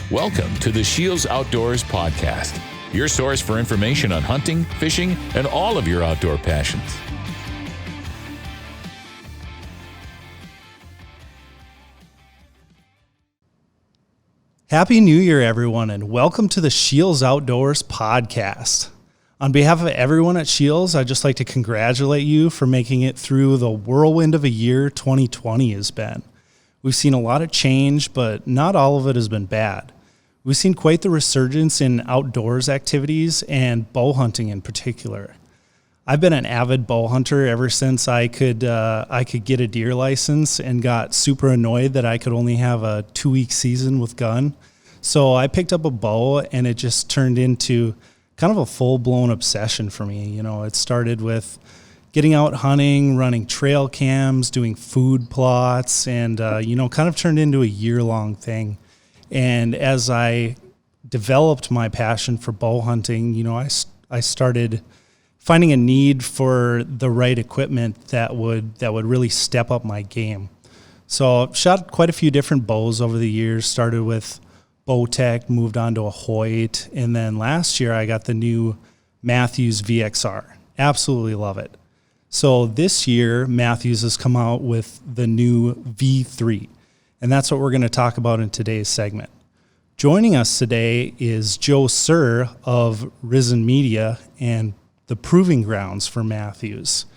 Welcome to the SCHEELS Outdoors Podcast, your source for information on hunting, fishing, and all of your outdoor passions. Happy New Year, everyone, and welcome to the SCHEELS Outdoors Podcast. On behalf of everyone at SCHEELS, I'd just like to congratulate you for making it through the whirlwind of a year 2020 has been. We've seen a lot of change, but not all of it has been bad. We've seen quite the resurgence in outdoors activities and bow hunting in particular. I've been an avid bow hunter ever since I could get a deer license and got super annoyed that I could only have a 2-week season with gun. So I picked up a bow and it just turned into kind of a full-blown obsession for me. You know, it started with getting out hunting, running trail cams, doing food plots, and, kind of turned into a year-long thing. And as I developed my passion for bow hunting, I started finding a need for the right equipment that would really step up my game. So I've shot quite a few different bows over the years, started with Bowtech, moved on to a Hoyt, and then last year I got the new Mathews VXR. Absolutely love it. So this year, Mathews has come out with the new V3, and that's what we're going to talk about in today's segment. Joining us today is Joe Sir of Risen Media and the proving grounds for Mathews.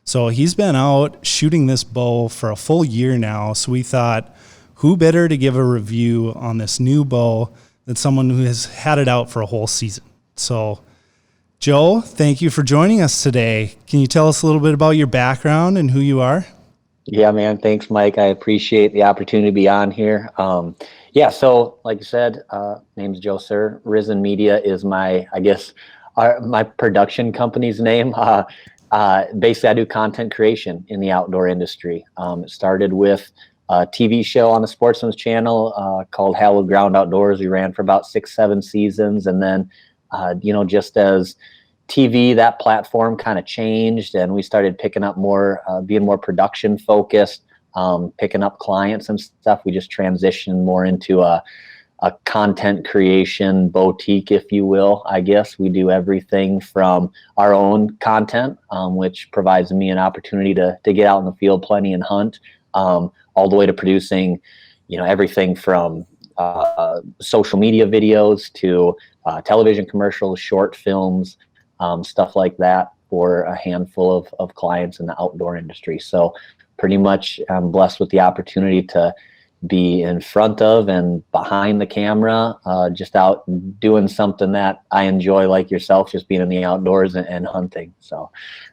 So he's been out shooting this bow for a full year now, so we thought, who better to give a review on this new bow than someone who has had it out for a whole season. So Joe, thank you for joining us today. Can you tell us a little bit about your background and who you are? Yeah, man. Thanks, Mike. I appreciate the opportunity to be on here. So like you said, name's Joe Sir. Risen Media is my production company's name. Basically, I do content creation in the outdoor industry. It started with a TV show on the Sportsman's Channel called Hallowed Ground Outdoors. We ran for about 6-7 seasons. And then, just as TV, that platform kind of changed and we started picking up more, being more production focused, picking up clients and stuff. We just transitioned more into a content creation boutique, if you will. I guess we do everything from our own content, which provides me an opportunity to get out in the field plenty and hunt, all the way to producing, everything from social media videos to television commercials, short films, stuff like that for a handful of clients in the outdoor industry. So pretty much I'm blessed with the opportunity to be in front of and behind the camera, just out doing something that I enjoy, like yourself, just being in the outdoors and hunting. So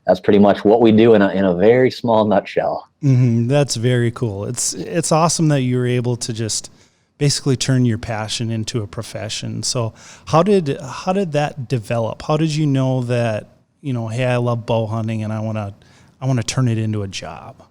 that's pretty much what we do in a very small nutshell. Mm-hmm. That's very cool. It's awesome that you were able to just basically turn your passion into a profession. So how did that develop? How did you know that, hey, I love bow hunting and I want to turn it into a job?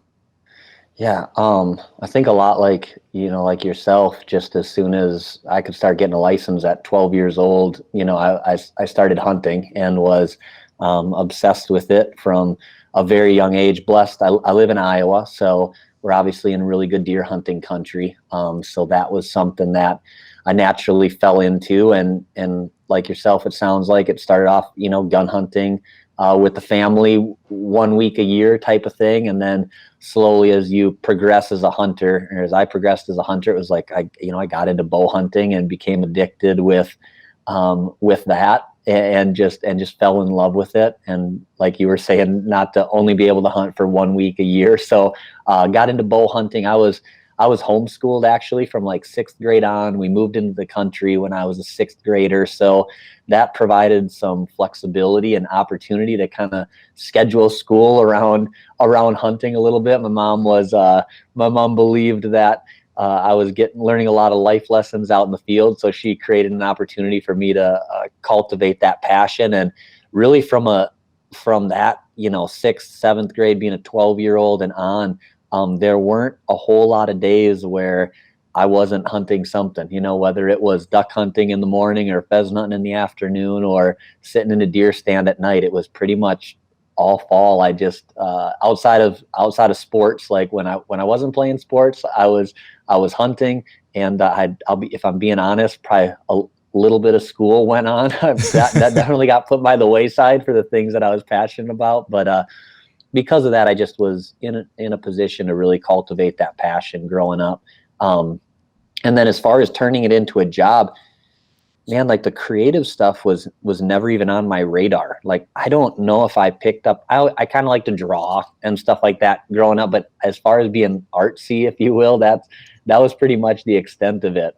Yeah, I think a lot like yourself, just as soon as I could start getting a license at 12 years old, I started hunting and was obsessed with it from a very young age. Blessed, I live in Iowa, so we're obviously in really good deer hunting country. So that was something that I naturally fell into. And like yourself, it sounds like it started off, gun hunting with the family 1 week a year type of thing. And then slowly as you progress as a hunter, or as I progressed as a hunter, it was like, I got into bow hunting and became addicted with that. And just fell in love with it. And like you were saying, not to only be able to hunt for 1 week a year. So got into bow hunting. I was homeschooled actually from like 6th grade on. We moved into the country when I was a 6th grader. So that provided some flexibility and opportunity to kind of schedule school around hunting a little bit. My mom believed that I was learning a lot of life lessons out in the field. So she created an opportunity for me to cultivate that passion. And really from that, 6th, 7th grade, being a 12-year-old and on, there weren't a whole lot of days where I wasn't hunting something, whether it was duck hunting in the morning or pheasant hunting in the afternoon or sitting in a deer stand at night. It was pretty much all fall. I just outside of sports, like when I wasn't playing sports, I was hunting And I'll be, if I'm being honest, probably a little bit of school went on. that definitely got put by the wayside for the things that I was passionate about. But because of that, I just was in a position to really cultivate that passion growing up. And then as far as turning it into a job, man, like the creative stuff was never even on my radar. Like, I don't know if I picked up, I kind of like to draw and stuff like that growing up, but as far as being artsy, if you will, that was pretty much the extent of it.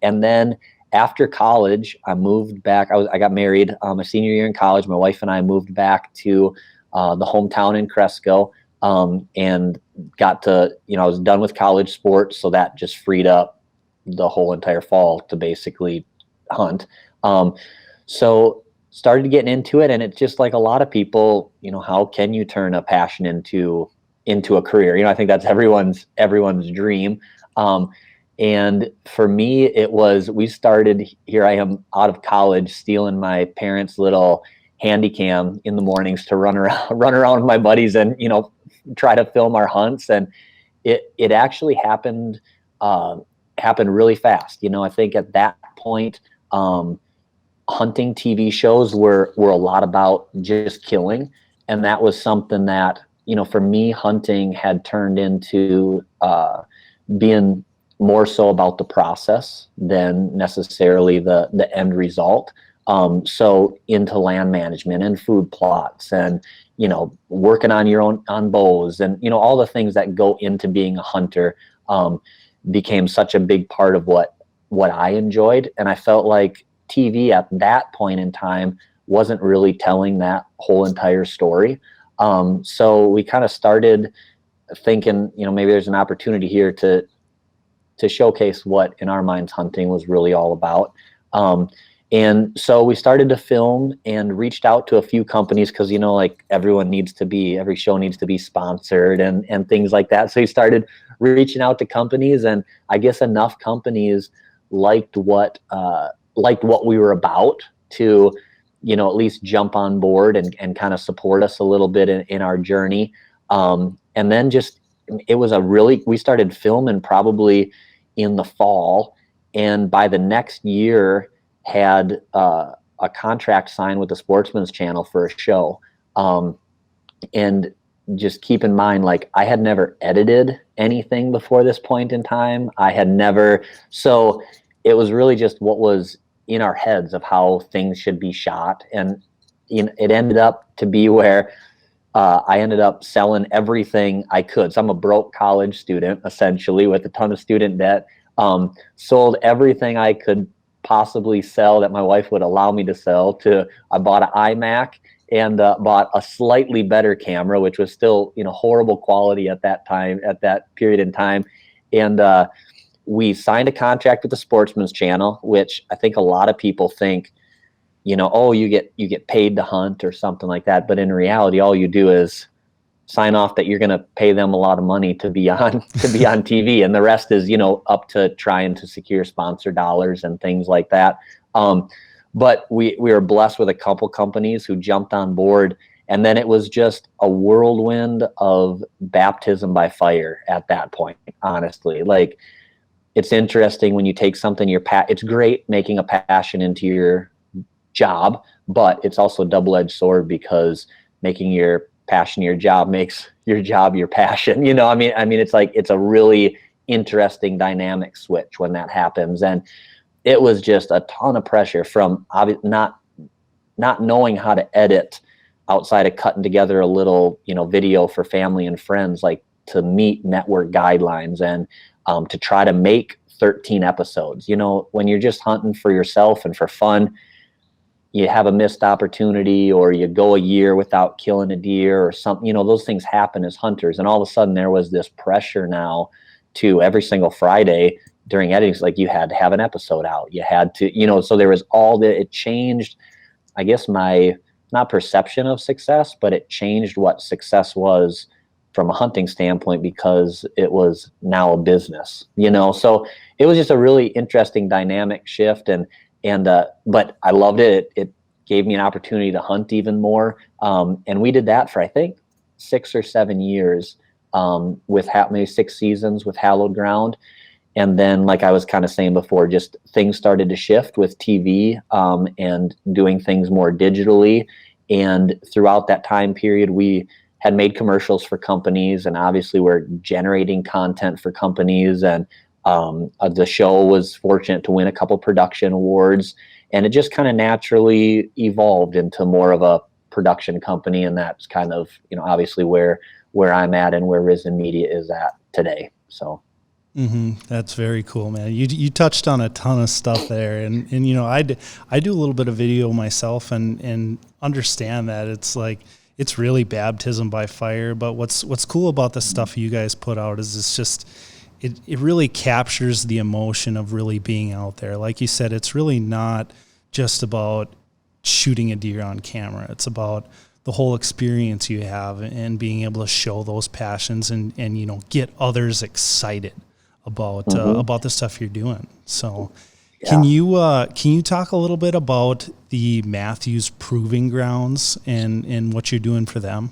And then after college, I moved back. I got married my senior year in college. My wife and I moved back to the hometown in Cresco, and got to, I was done with college sports. So that just freed up the whole entire fall to basically hunt. So started getting into it, and it's just like a lot of people, how can you turn a passion into a career? I think that's everyone's dream. And for me, it was, we started, here I am out of college, stealing my parents' little handy cam in the mornings to run around with my buddies and, try to film our hunts. And it actually happened really fast. I think at that point, hunting TV shows were a lot about just killing. And that was something that, for me, hunting had turned into being more so about the process than necessarily the end result. So into land management and food plots and, working on bows and, all the things that go into being a hunter, became such a big part of what I enjoyed. And I felt like TV at that point in time wasn't really telling that whole entire story. So we kind of started thinking, maybe there's an opportunity here to showcase what in our minds hunting was really all about. And so we started to film and reached out to a few companies because, like every show needs to be sponsored and things like that. So we started reaching out to companies, and I guess enough companies liked what we were about to, at least jump on board and kind of support us a little bit in our journey. And then we started filming probably in the fall, and by the next year had a contract signed with the Sportsman's Channel for a show. And just keep in mind, like, I had never edited anything before this point in time. So it was really just what was in our heads of how things should be shot. And it ended up to be where I ended up selling everything I could. So I'm a broke college student, essentially, with a ton of student debt. Sold everything I could possibly sell that my wife would allow me to sell. I bought an iMac and bought a slightly better camera, which was still, horrible quality at that period in time. And we signed a contract with the Sportsman's Channel, which I think a lot of people think, you get paid to hunt or something like that. But in reality, all you do is sign off that you're going to pay them a lot of money to be on TV, and the rest is, up to trying to secure sponsor dollars and things like that. But we were blessed with a couple companies who jumped on board, and then it was just a whirlwind of baptism by fire at that point. Honestly, like, it's interesting when you take something it's great making a passion into your job, but it's also a double-edged sword because making your passion your job makes your job your passion. I mean, it's a really interesting dynamic switch when that happens. And it was just a ton of pressure from not knowing how to edit outside of cutting together a little, video for family and friends, like to meet network guidelines and to try to make 13 episodes. When you're just hunting for yourself and for fun, you have a missed opportunity or you go a year without killing a deer or something, those things happen as hunters. And all of a sudden there was this pressure now to every single Friday during editing, like you had to have an episode out. You had to, so there was it changed, I guess, my not perception of success, but it changed what success was from a hunting standpoint because it was now a business, so it was just a really interesting dynamic shift. But I loved it. It gave me an opportunity to hunt even more. And we did that for, I think, 6 or 7 years, with maybe 6 seasons with Hallowed Ground. And then, like I was kind of saying before, just things started to shift with TV, and doing things more digitally. And throughout that time period, we had made commercials for companies, and obviously we're generating content for companies. And the show was fortunate to win a couple production awards, and it just kind of naturally evolved into more of a production company. And that's kind of, obviously where I'm at and where Risen Media is at today. So. That's very cool, man. You touched on a ton of stuff there, and I do a little bit of video myself, and understand that it's really baptism by fire. But what's cool about the stuff you guys put out is it's just it really captures the emotion of really being out there. Like you said, it's really not just about shooting a deer on camera. It's about the whole experience you have and being able to show those passions and get others excited about the stuff you're doing. So can you talk a little bit about the Mathews Proving Grounds and what you're doing for them?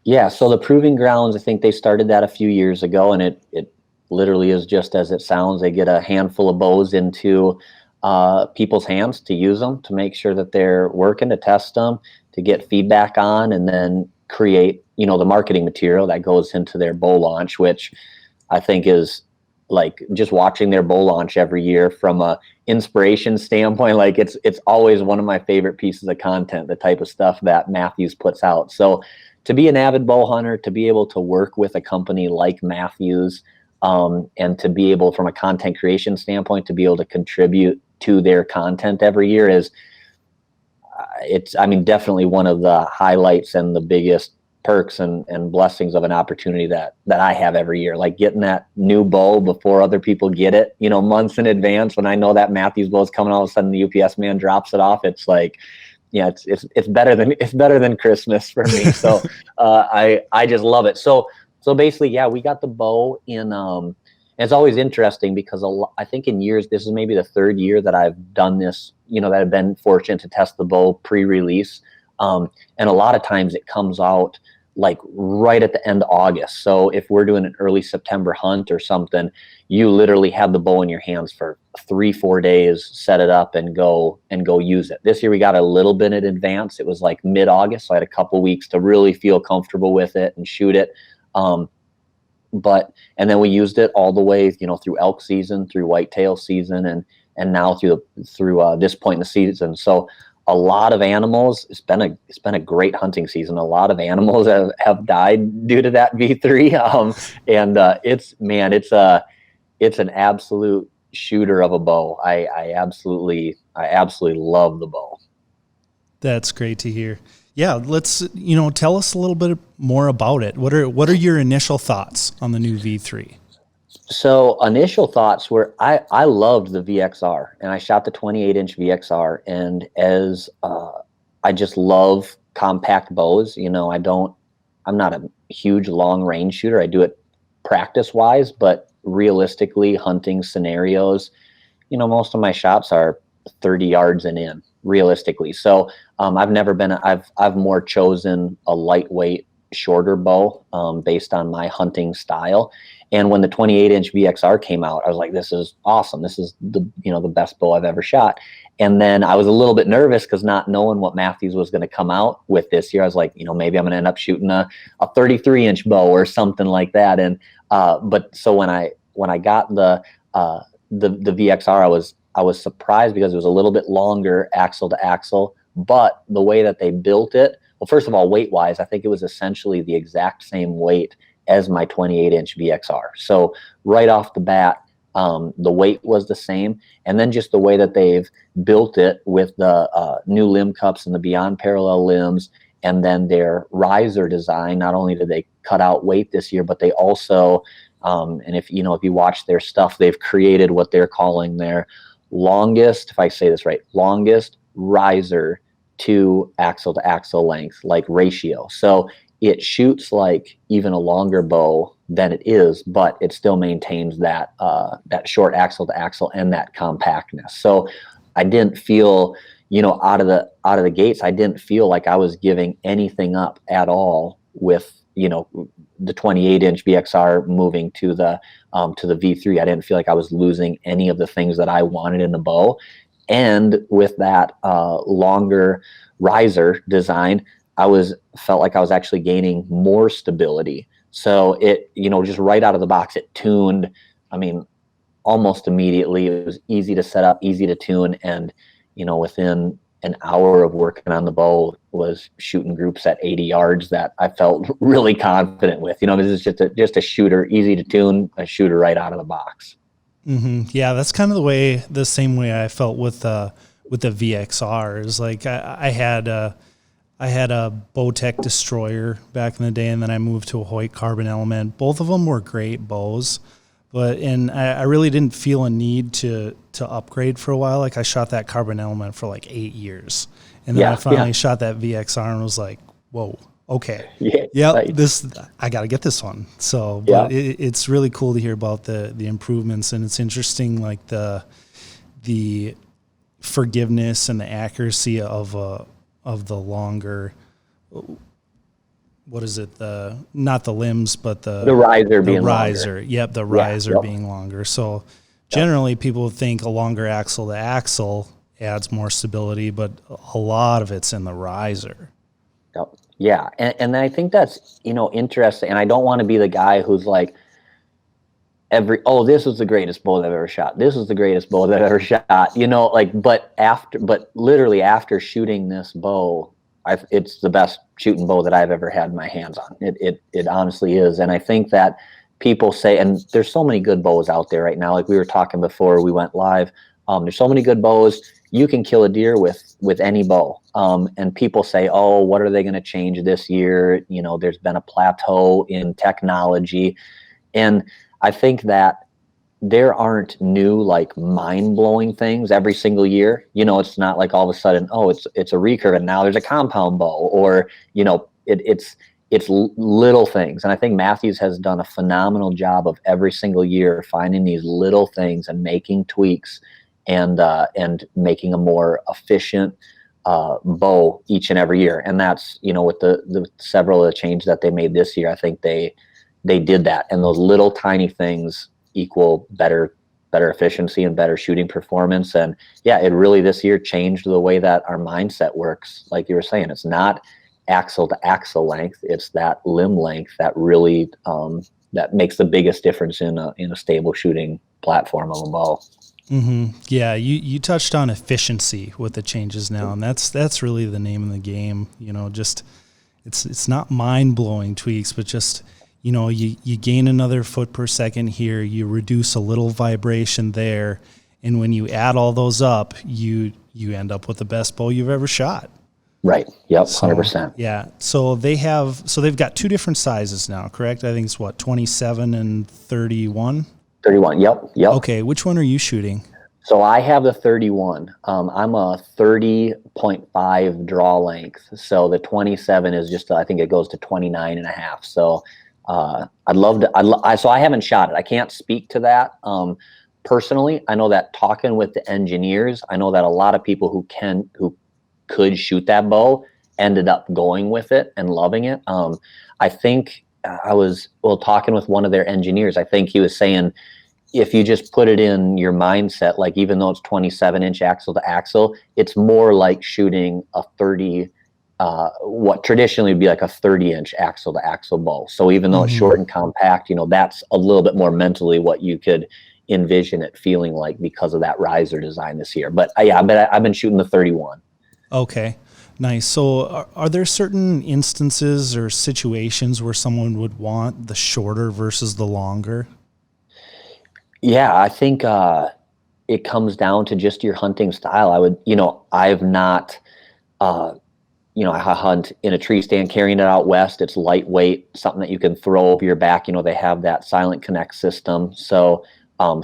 Yeah, so the Proving Grounds, I think they started that a few years ago, and it literally is just as it sounds. They get a handful of bows into people's hands to use them, to make sure that they're working, to test them, to get feedback on, and then create, the marketing material that goes into their bow launch, which I think is like just watching their bow launch every year from a inspiration standpoint. Like it's always one of my favorite pieces of content, the type of stuff that Mathews puts out. So to be an avid bow hunter, to be able to work with a company like Mathews, and to be able, from a content creation standpoint, to be able to contribute to their content every year is, definitely one of the highlights and the biggest perks and blessings of an opportunity that I have every year. Like getting that new bow before other people get it, months in advance. When I know that Mathews bow is coming, all of a sudden the UPS man drops it off. It's like, it's better than Christmas for me. So I just love it. So basically, we got the bow in. And it's always interesting because I think in years, this is maybe the third year that I've done this, that I've been fortunate to test the bow pre-release. And a lot of times it comes out like right at the end of August. So if we're doing an early September hunt or something, you literally have the bow in your hands for 3-4 days, set it up and go use it. This year we got a little bit in advance. It was like mid-August. So I had a couple weeks to really feel comfortable with it and shoot it. And then we used it all the way, through elk season, through whitetail season, and now through this point in the season. So a lot of animals, it's been a great hunting season. A lot of animals have died due to that V3. It's an absolute shooter of a bow. I absolutely love the bow. That's great to hear. Yeah, let's tell us a little bit more about it. What are your initial thoughts on the new V3? So initial thoughts were I loved the VXR, and I shot the 28-inch VXR, and as I just love compact bows. I'm not a huge long range shooter. I do it practice wise, but realistically hunting scenarios, most of my shots are 30 yards and in realistically. So I've more chosen a lightweight, shorter bow based on my hunting style. And when the 28-inch VXR came out, I was like, this is awesome. This is the best bow I've ever shot. And then I was a little bit nervous because not knowing what Mathews was going to come out with this year, I was like, maybe I'm going to end up shooting a 33-inch bow or something like that. And but so when I got the VXR, I was surprised because it was a little bit longer axle to axle, but the way that they built it, well, first of all, weight wise, I think it was essentially the exact same weight as my 28-inch VXR. So right off the bat, the weight was the same. And then just the way that they've built it with the new limb cups and the beyond parallel limbs, and then their riser design, not only did they cut out weight this year, but they also, and if you watch their stuff, they've created what they're calling their longest, if I say this right, longest riser to axle length, like ratio. So it shoots like even a longer bow than it is, but it still maintains that short axle to axle and that compactness. So I didn't feel, out of the gates, I didn't feel like I was giving anything up at all with the 28-inch VXR moving to the V3. I didn't feel like I was losing any of the things that I wanted in the bow. And with that longer riser design, felt like I was actually gaining more stability. So it, just right out of the box, it tuned. I mean, almost immediately. It was easy to set up, easy to tune, and within an hour of working on the bow, was shooting groups at 80 yards that I felt really confident with. This is just a shooter, easy to tune, a shooter right out of the box. Mm-hmm. Yeah, that's kind of the same way I felt with the VXRs. Like I had a Bowtech Destroyer back in the day, and then I moved to a Hoyt Carbon Element. Both of them were great bows, and I really didn't feel a need to upgrade for a while. Like I shot that Carbon Element for like 8 years, and then I finally shot that VXR and was like, whoa. Okay. Yeah. Right. I got to get this one. So, but it's really cool to hear about the improvements, and it's interesting, like the forgiveness and the accuracy of the longer. What is it? Not the limbs, but the riser being longer. Yep, the riser being longer. So, generally, people think a longer axle to axle adds more stability, but a lot of it's in the riser. Yep. Yeah, and I think that's, interesting. And I don't want to be the guy who's like, this was the greatest bow that I've ever shot. This was the greatest bow that I've ever shot. But literally after shooting this bow, it's the best shooting bow that I've ever had my hands on. It honestly is. And I think that people say, and there's so many good bows out there right now. Like we were talking before we went live. There's so many good bows. You can kill a deer with any bow. And people say, oh, what are they going to change this year? There's been a plateau in technology. And I think that there aren't new, like, mind-blowing things every single year. It's not like all of a sudden, oh, it's a recurve and now there's a compound bow, or, it's little things. And I think Mathews has done a phenomenal job of every single year finding these little things and making tweaks and making a more efficient bow each and every year. And that's, with the several of the changes that they made this year, I think they did that. And those little tiny things equal better efficiency and better shooting performance. And yeah, it really this year changed the way that our mindset works. Like you were saying, it's not axle to axle length, it's that limb length that really that makes the biggest difference in a stable shooting platform of a bow. Mm-hmm. Yeah, you touched on efficiency with the changes now, and that's really the name of the game. Just it's not mind-blowing tweaks, but just you gain another foot per second here, you reduce a little vibration there, and when you add all those up, you end up with the best bow you've ever shot. Right. Yep. 100%. Yeah. So they've got two different sizes now, correct? I think it's 27 and 31. 31. Yep. Okay. Which one are you shooting? So I have the 31. I'm a 30.5 draw length. So the 27 is just, I think it goes to 29 and a half. So I'd love to, so I haven't shot it. I can't speak to that. Personally, I know that talking with the engineers, I know that a lot of people who could shoot that bow ended up going with it and loving it. I think I was talking with one of their engineers. I think he was saying, if you just put it in your mindset, like even though it's 27-inch axle to axle, it's more like shooting a 30, what traditionally would be like a 30-inch axle to axle bow. So even though it's short and compact, that's a little bit more mentally what you could envision it feeling like because of that riser design this year. But I've been shooting the 31. Okay, nice. So are there certain instances or situations where someone would want the shorter versus the longer? Yeah, I think it comes down to just your hunting style. I've not, I hunt in a tree stand, carrying it out west. It's lightweight, something that you can throw over your back. They have that silent connect system. So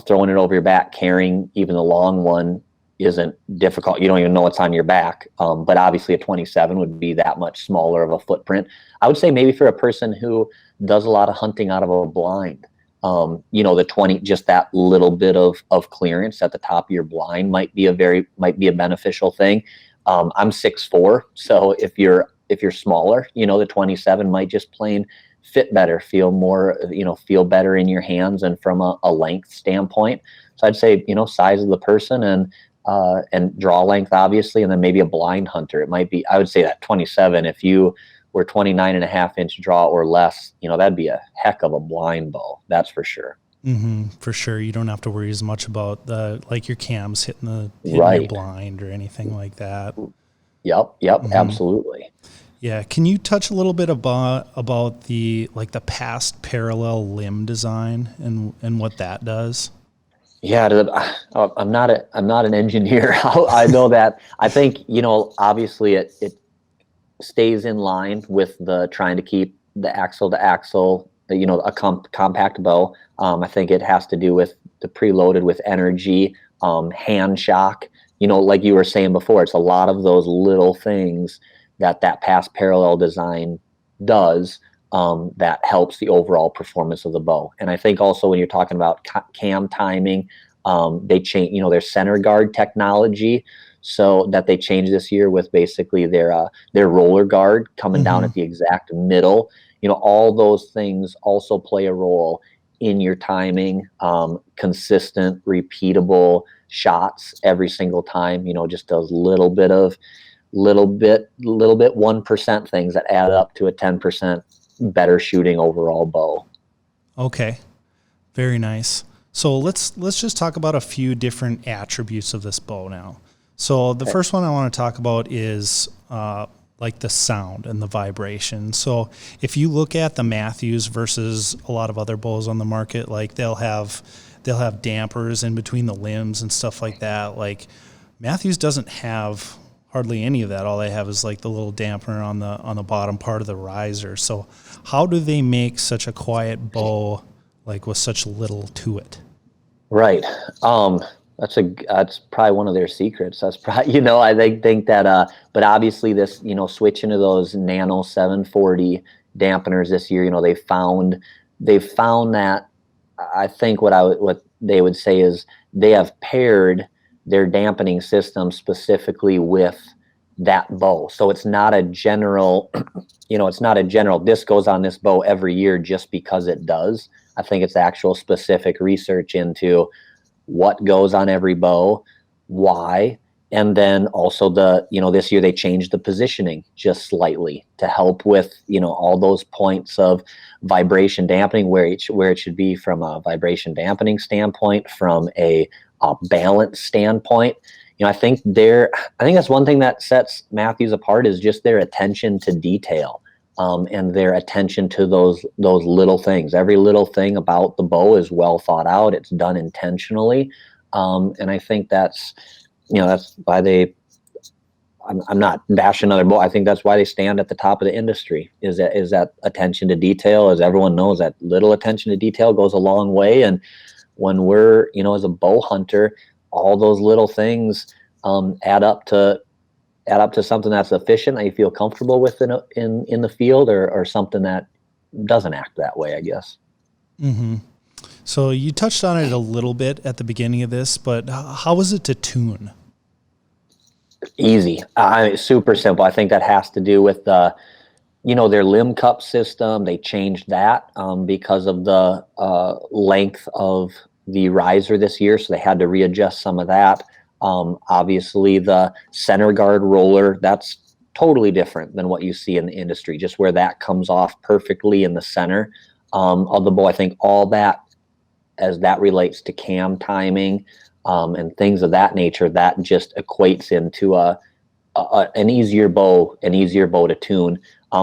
throwing it over your back, carrying even the long one isn't difficult. You don't even know it's on your back. But obviously a 27 would be that much smaller of a footprint. I would say maybe for a person who does a lot of hunting out of a blind, the 20, just that little bit of clearance at the top of your blind might be a beneficial thing. I'm 6'4", so if you're smaller, the 27 might just plain fit better, feel more, feel better in your hands and from a length standpoint. So I'd say, size of the person and draw length, obviously, and then maybe a blind hunter. It might be, I would say that 27, if you were 29.5-inch draw or less, that'd be a heck of a blind bow. That's for sure. Mm-hmm, for sure. You don't have to worry as much about like your cams hitting Right. your blind or anything like that. Yep, Mm-hmm. absolutely. Yeah. Can you touch a little bit about the past parallel limb design and what that does? Yeah, I'm not an engineer. I know that. I think, obviously it stays in line with the trying to keep the axle to axle, a compact bow. I think it has to do with the preloaded with energy, hand shock, like you were saying before, it's a lot of those little things that past parallel design does, that helps the overall performance of the bow. And I think also when you're talking about cam timing, they change, their center guard technology, so that they changed this year with basically their roller guard coming down at the exact middle. All those things also play a role in your timing, consistent, repeatable shots every single time, just those little bit 1% things that add up to a 10% better shooting overall bow. Okay. Very nice. So let's just talk about a few different attributes of this bow now. So the first one I want to talk about is like the sound and the vibration. So if you look at the Mathews versus a lot of other bows on the market, like they'll have dampers in between the limbs and stuff like that. Like Mathews doesn't have hardly any of that. All they have is like the little damper on the bottom part of the riser. So how do they make such a quiet bow like with such little to it? Right. That's probably one of their secrets. That's probably, I think that, but obviously this, switching to those Nano 740 dampeners this year, they found that, I think what they would say is they have paired their dampening system specifically with that bow. So it's not a general, this goes on this bow every year just because it does. I think it's actual specific research into what goes on every bow, why, and then also this year they changed the positioning just slightly to help with, all those points of vibration dampening, where it should be from a vibration dampening standpoint, from a balance standpoint. I think that's one thing that sets Mathews apart is just their attention to detail, and their attention to those little things. Every little thing about the bow is well thought out. It's done intentionally, and I think that's why I'm not bashing another bow. I think that's why they stand at the top of the industry. Is that attention to detail? As everyone knows, that little attention to detail goes a long way. And when we're as a bow hunter, all those little things add up to something that's efficient that you feel comfortable with in the field, or something that doesn't act that way, I guess. Mm-hmm. So you touched on it a little bit at the beginning of this, but how is it to tune? Easy. Super simple. I think that has to do with their limb cup system. They changed that because of the length of the riser this year, so they had to readjust some of that. Obviously the center guard roller, that's totally different than what you see in the industry, just where that comes off perfectly in the center of the bow. I think all that, as that relates to cam timing and things of that nature, that just equates into an easier bow to tune.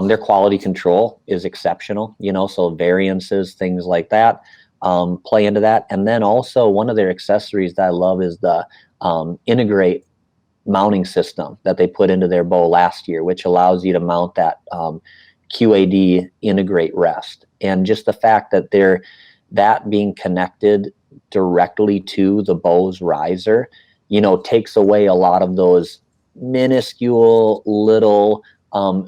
Their quality control is exceptional, so variances, things like that play into that. And then also one of their accessories that I love is the integrate mounting system that they put into their bow last year, which allows you to mount that QAD integrate rest. And just the fact that that being connected directly to the bow's riser, takes away a lot of those minuscule little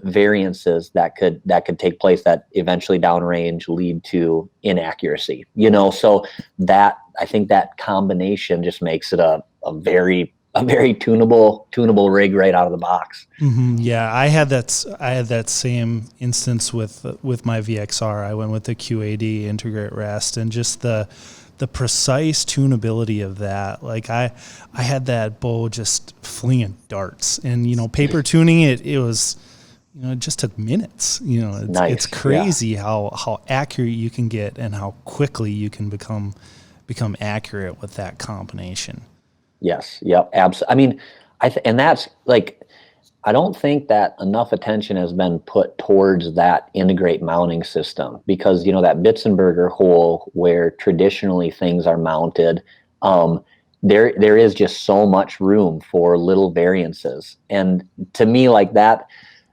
variances that could take place that eventually downrange lead to inaccuracy. So that, I think that combination just makes it a very a very tunable rig right out of the box. Mm-hmm. Yeah, I had that same instance with my VXR. I went with the QAD integrate rest, and just the precise tunability of that. Like I had that bow just flinging darts, and paper tuning it was, it just took minutes. Nice. It's crazy how accurate you can get and how quickly you can become accurate with that combination. Yes. Yep. Absolutely. I mean, and that's like, I don't think that enough attention has been put towards that integrate mounting system, because, that Bitzenberger hole where traditionally things are mounted, there is just so much room for little variances. And to me, like that,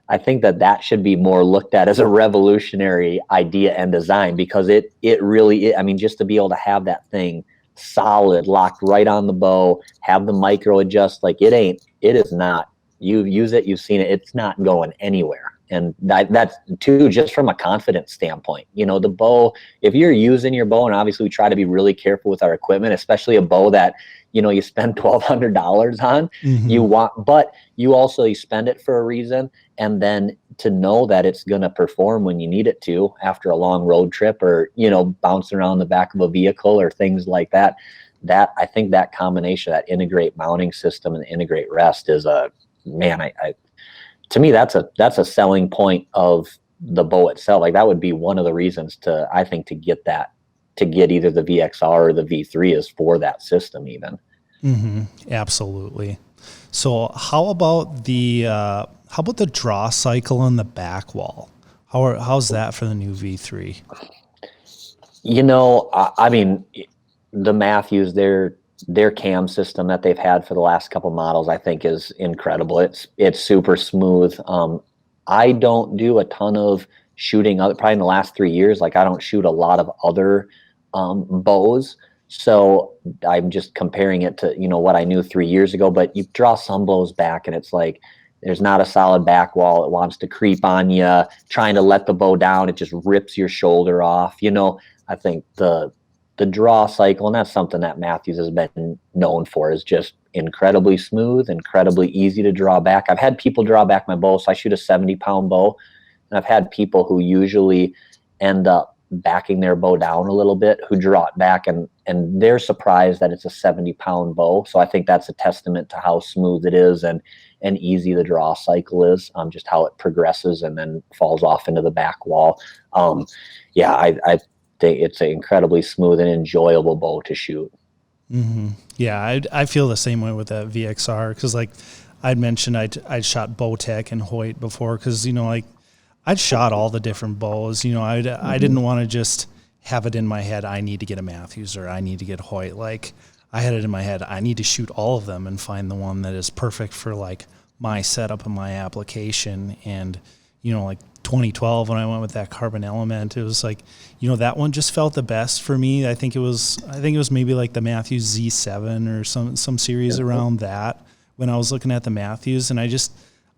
I think that should be more looked at as a revolutionary idea and design, because it really, I mean, just to be able to have that thing solid, locked right on the bow, have the micro adjust, like it is not, you use it, you've seen it, it's not going anywhere. And that's too, just from a confidence standpoint, the bow, if you're using your bow, and obviously we try to be really careful with our equipment, especially a bow that, you spend $1,200 on, Mm-hmm. but you spend it for a reason. And then to know that it's going to perform when you need it to after a long road trip, or, bouncing around the back of a vehicle or things like that, I think that combination, that integrate mounting system and the integrate rest is to me, that's a selling point of the bow itself. Like that would be one of the reasons to get either the VXR or the V3 is for that system even. Mm-hmm. Absolutely. So how about the draw cycle on the back wall? How's that for the new V3? I mean, the Mathews, their cam system that they've had for the last couple models, I think is incredible. It's super smooth. I don't do a ton of shooting probably in the last 3 years. Like I don't shoot a lot of other bows. So I'm just comparing it to, what I knew 3 years ago, but you draw some bows back and it's like, there's not a solid back wall. It wants to creep on you, trying to let the bow down. It just rips your shoulder off. I think the draw cycle, and that's something that Mathews has been known for, is just incredibly smooth, incredibly easy to draw back. I've had people draw back my bow. So I shoot a 70-pound bow, and I've had people who usually end up backing their bow down a little bit, who draw it back, and they're surprised that it's a 70-pound bow. So I think that's a testament to how smooth it is and easy the draw cycle is, just how it progresses and then falls off into the back wall. I think it's an incredibly smooth and enjoyable bow to shoot. Mm-hmm. Yeah, I feel the same way with that VXR, because like I'd mentioned, I'd shot Bowtech and Hoyt before, because I'd shot all the different bows. I didn't want to just have it in my head, I need to get a Mathews or I need to get Hoyt. Like I had it in my head, I need to shoot all of them and find the one that is perfect for like my setup and my application. And, like 2012, when I went with that carbon element, it was like, that one just felt the best for me. I think it was maybe like the Mathews Z7 or some series around that when I was looking at the Mathews. And I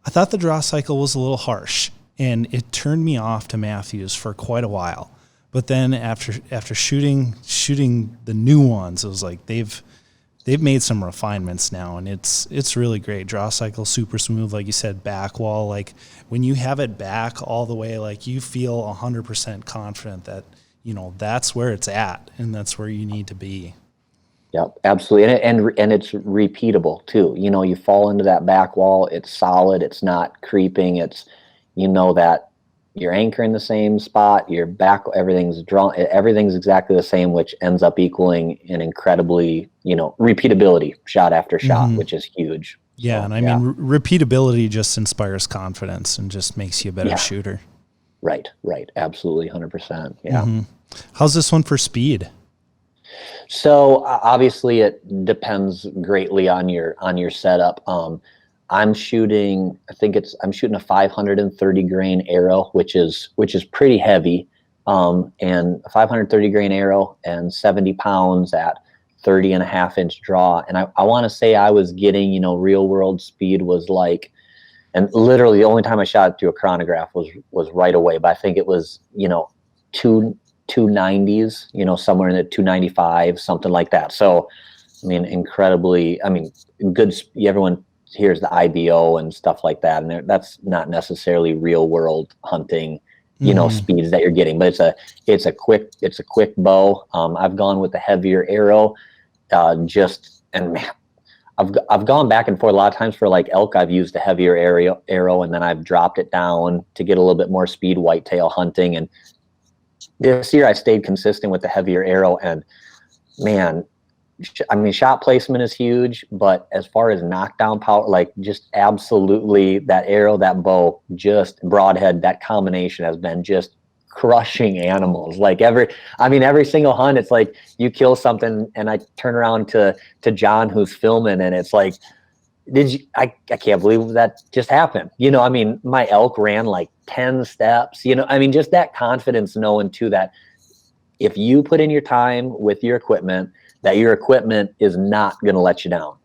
thought the draw cycle was a little harsh, and it turned me off to Mathews for quite a while. But then after shooting the new ones, it was like they've made some refinements now, and it's really great. Draw cycle super smooth, like you said. Back wall, like when you have it back all the way, like you feel 100% confident that that's where it's at and that's where you need to be. Yep, absolutely, and it's repeatable too. You fall into that back wall, it's solid, it's not creeping. It's that you're anchoring the same spot, your back, everything's drawn, everything's exactly the same, which ends up equaling an incredibly, repeatability shot after shot, which is huge. Yeah. So, and I mean, repeatability just inspires confidence and just makes you a better shooter. Right. Absolutely. 100%. Yeah. Mm-hmm. How's this one for speed? So obviously it depends greatly on your setup. I'm shooting a 530 grain arrow, which is pretty heavy. And a 530 grain arrow and 70 pounds at 30.5-inch draw. And I want to say I was getting, real world speed was like, and literally the only time I shot it through a chronograph was right away. But I think it was, 290s, somewhere in the 295, something like that. So incredibly, good. Everyone hears the IBO and stuff like that, and that's not necessarily real world hunting, speeds that you're getting, but it's a quick bow. I've gone with the heavier arrow, and man, I've gone back and forth a lot of times for like elk. I've used a heavier arrow, and then I've dropped it down to get a little bit more speed whitetail hunting. And this year I stayed consistent with the heavier arrow, and man, shot placement is huge, but as far as knockdown power, like just absolutely that arrow, that bow, just broadhead, that combination has been just crushing animals. Like every single hunt, it's like you kill something and I turn around to John who's filming, and it's like, I can't believe that just happened. My elk ran like 10 steps, just that confidence knowing too that if you put in your time with your equipment, that your equipment is not going to let you down.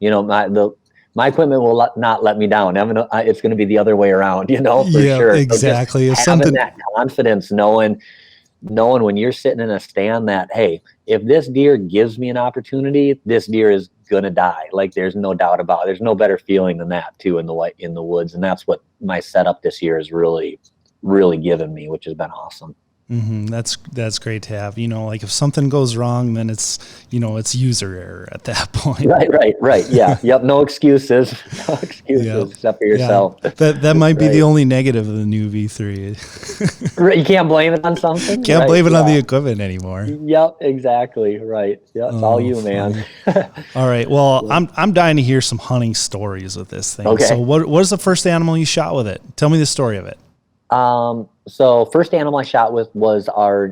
My equipment will not let me down. It's going to be the other way around, for sure. Exactly. So having that confidence, knowing when you're sitting in a stand that, hey, if this deer gives me an opportunity, this deer is going to die. Like there's no doubt about it. There's no better feeling than that too in the woods. And that's what my setup this year has really, really given me, which has been awesome. That's great to have. Like if something goes wrong, then it's user error at that point. Right. Yeah. Yep. No excuses. Except for yourself. Yeah. That might be the only negative of the new V3. You can't blame it on something. Can't blame it on the equipment anymore. Yep. Exactly. Right. Yeah. It's all you, man. All right. Well, I'm dying to hear some hunting stories with this thing. Okay. So what is the first animal you shot with it? Tell me the story of it. So first animal I shot with was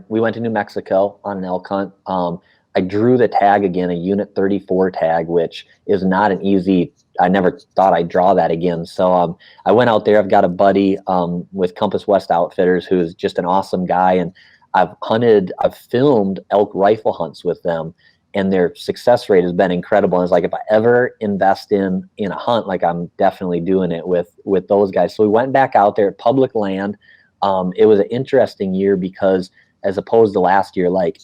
we went to New Mexico on an elk hunt. I drew the tag again, a unit 34 tag, which is not an easy, I never thought I'd draw that again. So, I went out there. I've got a buddy, with Compass West Outfitters, who's just an awesome guy. And I've filmed elk rifle hunts with them, and their success rate has been incredible. And it's like, if I ever invest in a hunt, like I'm definitely doing it with those guys. So we went back out there at public land. It was an interesting year because as opposed to last year, like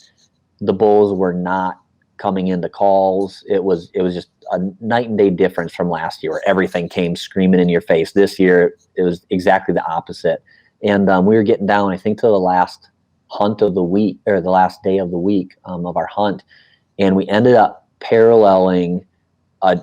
the bulls were not coming into calls. It was just a night and day difference from last year where everything came screaming in your face. This year, it was exactly the opposite. And we were getting down, I think, to the last hunt of the week, or the last day of the week of our hunt. And we ended up paralleling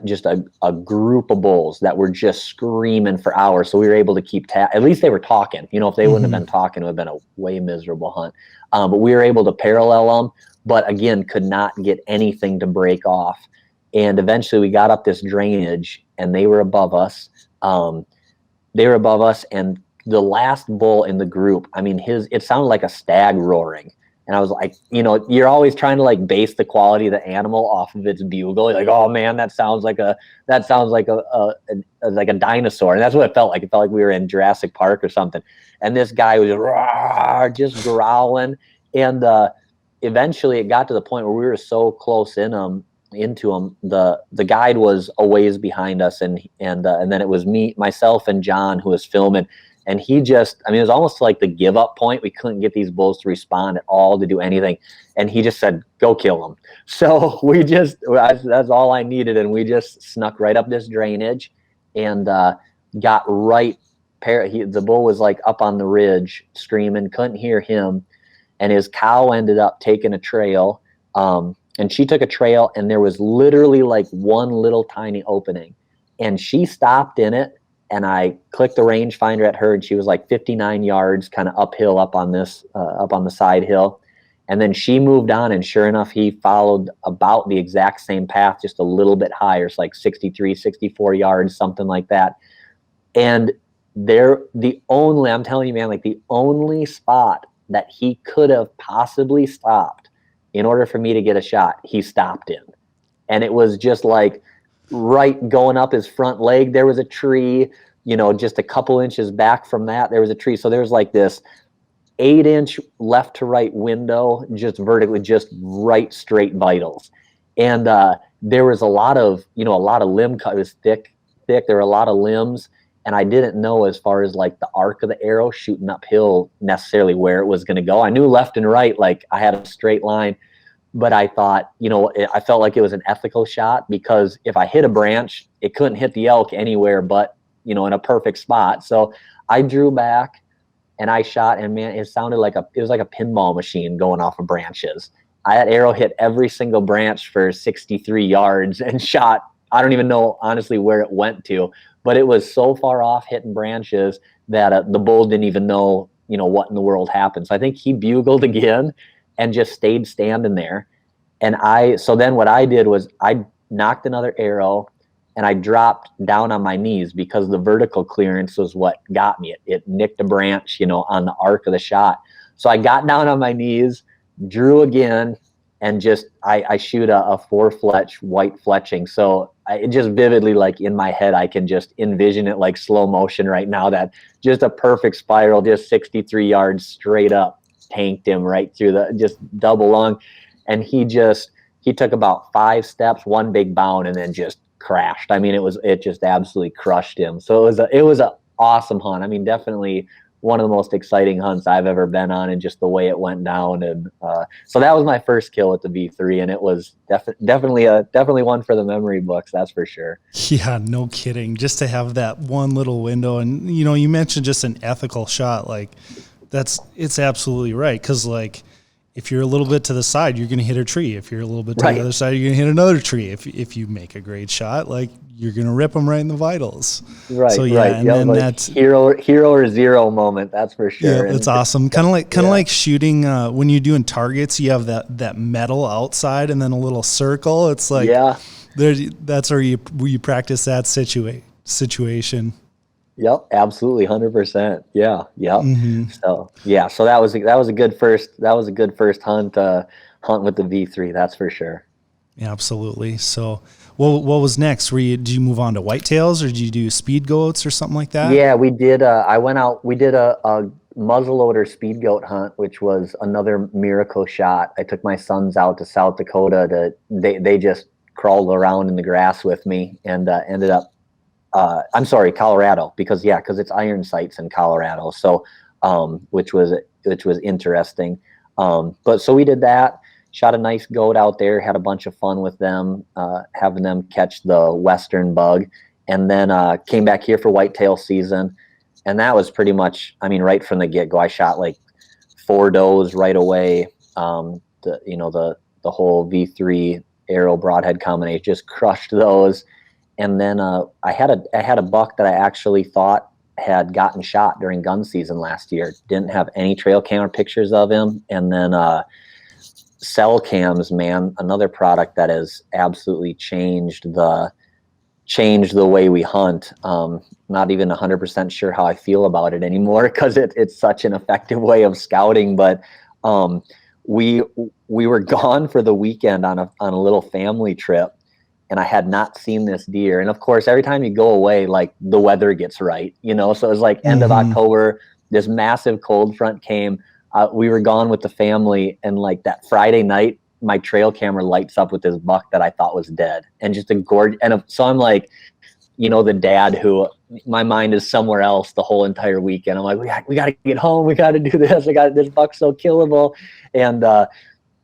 just a group of bulls that were just screaming for hours. So we were able to keep at least they were talking. If they wouldn't have been talking, it would have been a way miserable hunt. But we were able to parallel them, but again, could not get anything to break off. And eventually we got up this drainage, and they were above us. And the last bull in the group, it sounded like a stag roaring. And I was like, you're always trying to like base the quality of the animal off of its bugle. You're like, oh man, that sounds like a dinosaur. And that's what it felt like. It felt like we were in Jurassic Park or something. And this guy was just growling. And eventually it got to the point where we were so close into him. The guide was a ways behind us, and then it was myself and John who was filming. And he just, it was almost like the give up point. We couldn't get these bulls to respond at all, to do anything. And he just said, go kill them. So that's all I needed. And we just snuck right up this drainage and got right. The bull was like up on the ridge screaming, couldn't hear him. And his cow ended up taking a trail. And she took a trail, and there was literally like one little tiny opening. And she stopped in it. And I clicked the rangefinder at her, and she was like 59 yards kind of uphill up on the side hill. And then she moved on, and sure enough, he followed about the exact same path, just a little bit higher. It's like 63, 64 yards, something like that. And I'm telling you, man, like the only spot that he could have possibly stopped in order for me to get a shot, he stopped in. And it was just like, right going up his front leg, there was a tree, just a couple inches back from that, there was a tree. So there's like this 8-inch left to right window, just vertically, just right straight vitals. And there was a lot of limb cut. It was thick. There were a lot of limbs. And I didn't know, as far as like the arc of the arrow shooting uphill, necessarily where it was going to go. I knew left and right, like I had a straight line. but I thought, I felt like it was an ethical shot, because if I hit a branch, it couldn't hit the elk anywhere but, in a perfect spot. So I drew back and I shot, and man, it was like a pinball machine going off of branches. That arrow hit every single branch for 63 yards and shot. I don't even know honestly where it went to, but it was so far off hitting branches that the bull didn't even know, what in the world happened. So I think he bugled again and just stayed standing there. And so then what I did was I knocked another arrow and I dropped down on my knees, because the vertical clearance was what got me. It nicked a branch, on the arc of the shot. So I got down on my knees, drew again, and just I shoot a 4-fletch white fletching. So it just vividly, like in my head, I can just envision it like slow motion right now. That just a perfect spiral, just 63 yards straight up, tanked him right through just double lung. And he took about 5 steps, one big bound, and then just crashed. I mean, it just absolutely crushed him. So it was an awesome hunt. I mean, definitely one of the most exciting hunts I've ever been on, and just the way it went down. And so that was my first kill with the V3, and it was definitely one for the memory books. That's for sure. Yeah, no kidding. Just to have that one little window, and you mentioned just an ethical shot, like it's absolutely right. 'Cause like, if you're a little bit to the side, you're going to hit a tree. If you're a little bit to the other side, you're going to hit another tree. If you make a great shot, like, you're going to rip them right in the vitals. Right. So yeah, right. and then that's hero or zero moment. That's for sure. Yeah, it's awesome. Kind of like shooting when you're doing targets. You have that metal outside and then a little circle. It's like that's where you practice that situation. Yep, absolutely, 100%. Yeah, yep. Mm-hmm. So that was a good first hunt with the V3. That's for sure. Absolutely. So, what was next? Did you move on to whitetails, or did you do speed goats or something like that? Yeah, we did. We did a muzzleloader speed goat hunt, which was another miracle shot. I took my sons out to South Dakota they just crawled around in the grass with me, and ended up. I'm sorry, Colorado, because it's iron sights in Colorado. So, which was interesting. But so we did that, shot a nice goat out there, had a bunch of fun with them, having them catch the Western bug, and then came back here for whitetail season. And that was pretty much, I mean, right from the get go, I shot like 4 does right away. The whole V3 arrow broadhead combination, just crushed those. And then I had a buck that I actually thought had gotten shot during gun season last year. Didn't have any trail camera pictures of him. And then cell cams, man, another product that has absolutely changed the way we hunt. Not even 100% sure how I feel about it anymore, because it's such an effective way of scouting. But we were gone for the weekend on a little family trip. And I had not seen this deer. And of course, every time you go away, like, the weather gets right, so it was like end of October, this massive cold front came. We were gone with the family. And like that Friday night, my trail camera lights up with this buck that I thought was dead, and just a gorgeous. And so I'm like, the dad who my mind is somewhere else the whole entire weekend. I'm like, we got to get home. We got to do this. This buck's so killable. And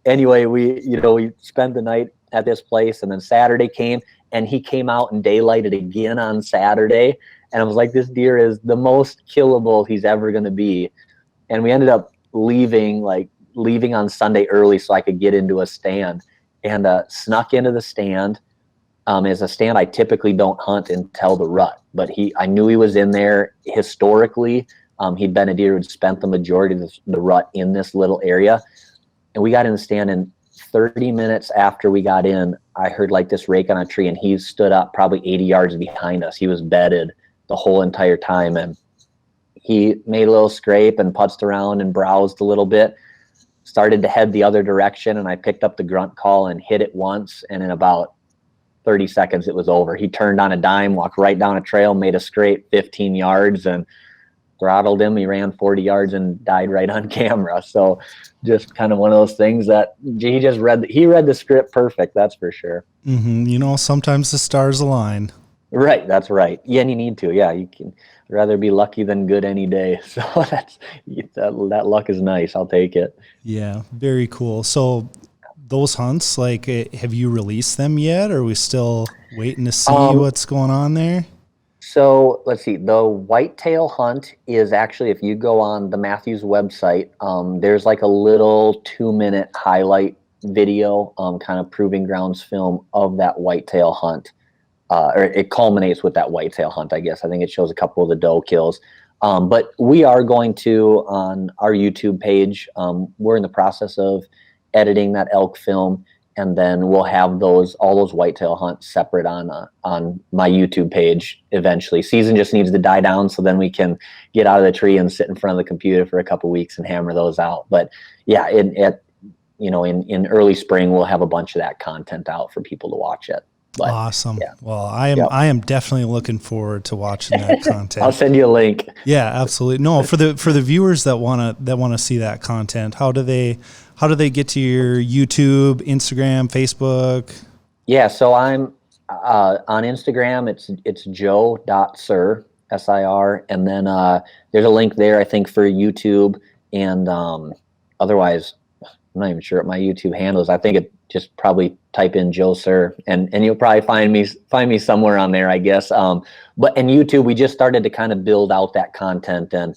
anyway, we spent the night at this place, and then Saturday came, and he came out and daylighted again on Saturday, and I was like, this deer is the most killable he's ever going to be. And we ended up leaving on Sunday early so I could get into a stand, and snuck into the stand. Is a stand I typically don't hunt until the rut, but I knew he was in there. Historically, he'd been a deer who'd spent the majority of the rut in this little area, and we got in the stand, and 30 minutes after we got in, I heard like this rake on a tree, and he stood up probably 80 yards behind us. He was bedded the whole entire time, and he made a little scrape and putzed around and browsed a little bit, started to head the other direction, and I picked up the grunt call and hit it once, and in about 30 seconds it was over. He turned on a dime, walked right down a trail, made a scrape 15 yards, and throttled him. He ran 40 yards and died right on camera. So just kind of one of those things that he read the script perfect. That's for sure. Mm-hmm. Sometimes the stars align. Right. That's right. Yeah. And you need to, you can rather be lucky than good any day. So that luck is nice. I'll take it. Yeah. Very cool. So those hunts, like, have you released them yet? Or are we still waiting to see what's going on there? So let's see. The whitetail hunt is actually, if you go on the Mathews website, there's like a little 2-minute highlight video, kind of proving grounds film of that whitetail hunt. Or it culminates with that whitetail hunt, I guess. I think it shows a couple of the doe kills. But we are going to, on our YouTube page, we're in the process of editing that elk film, and then we'll have all those whitetail hunts separate on my YouTube page eventually. Season just needs to die down, so then we can get out of the tree and sit in front of the computer for a couple weeks and hammer those out. But yeah, in early spring, we'll have a bunch of that content out for people to watch it. But, awesome. Yeah. Well, I am definitely looking forward to watching that content. I'll send you a link. Yeah, absolutely. No, for the viewers that want to see that content, how do they get to your YouTube, Instagram, Facebook? Yeah, so I'm on Instagram. It's joe.sir, SIR, and then there's a link there, I think, for YouTube, and otherwise I'm not even sure what my YouTube handle is. I think it just probably type in Joe Sir, and you'll probably find me somewhere on there, I guess. But in YouTube, we just started to kind of build out that content, and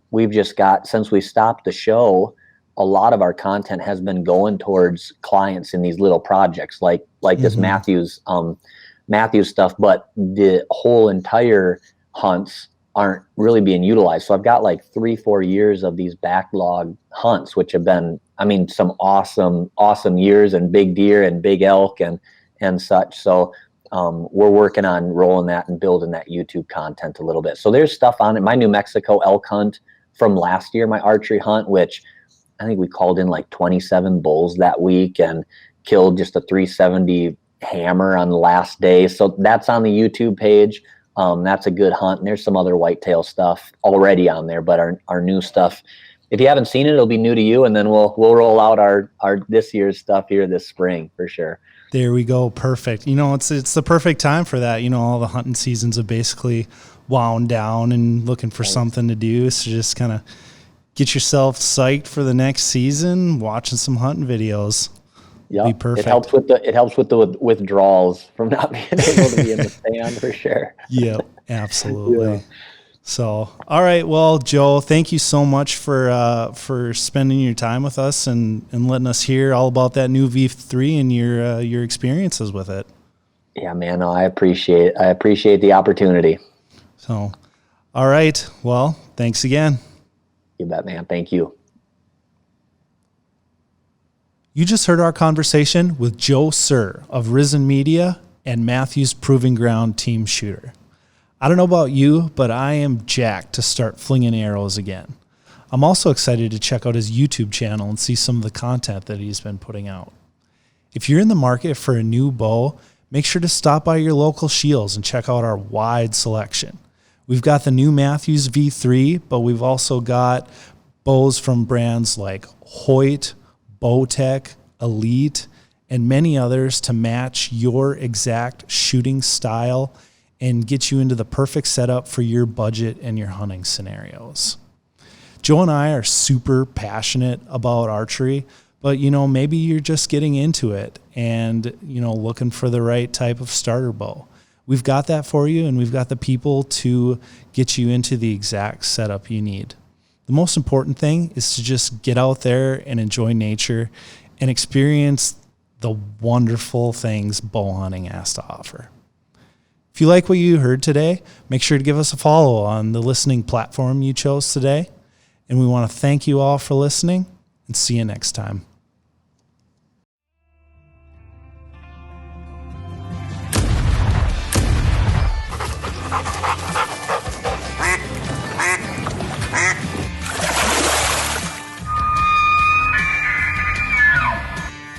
we've just got, since we stopped the show, a lot of our content has been going towards clients in these little projects, like this Mathews stuff. But the whole entire hunts aren't really being utilized. So I've got like 3-4 years of these backlog hunts, which have been, I mean, some awesome years, and big deer and big elk and such. So we're working on rolling that and building that YouTube content a little bit. So there's stuff on it. My New Mexico elk hunt from last year, my archery hunt, which I think we called in like 27 bulls that week and killed just a 370 hammer on the last day. So that's on the YouTube page. That's a good hunt. And there's some other whitetail stuff already on there, but our new stuff, if you haven't seen it, it'll be new to you. And then we'll roll out our this year's stuff here this spring for sure. There we go. Perfect. It's the perfect time for that. All the hunting seasons have basically wound down and looking for something to do. So just kind of get yourself psyched for the next season, watching some hunting videos. Yeah, be perfect. It helps with the withdrawals from not being able to be in the stand for sure. Yep, absolutely. Yeah. So, all right. Well, Joe, thank you so much for spending your time with us and letting us hear all about that new V3 and your experiences with it. Yeah, man. No, I appreciate the opportunity. So, all right. Well, thanks again. You bet, man. Thank you. You just heard our conversation with Joe Sir of Risen Media and Mathews Proving Ground Team Shooter. I don't know about you, but I am jacked to start flinging arrows again. I'm also excited to check out his YouTube channel and see some of the content that he's been putting out. If you're in the market for a new bow, make sure to stop by your local SCHEELS and check out our wide selection. We've got the new Mathews V3, but we've also got bows from brands like Hoyt, Bowtech, Elite, and many others to match your exact shooting style and get you into the perfect setup for your budget and your hunting scenarios. Joe and I are super passionate about archery, but maybe you're just getting into it and looking for the right type of starter bow. We've got that for you, and we've got the people to get you into the exact setup you need. The most important thing is to just get out there and enjoy nature and experience the wonderful things bow hunting has to offer. If you like what you heard today, make sure to give us a follow on the listening platform you chose today. And we want to thank you all for listening, and see you next time.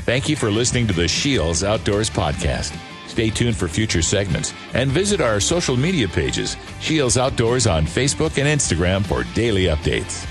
Thank you for listening to the SCHEELS Outdoors Podcast. Stay tuned for future segments and visit our social media pages, SCHEELS Outdoors on Facebook and Instagram for daily updates.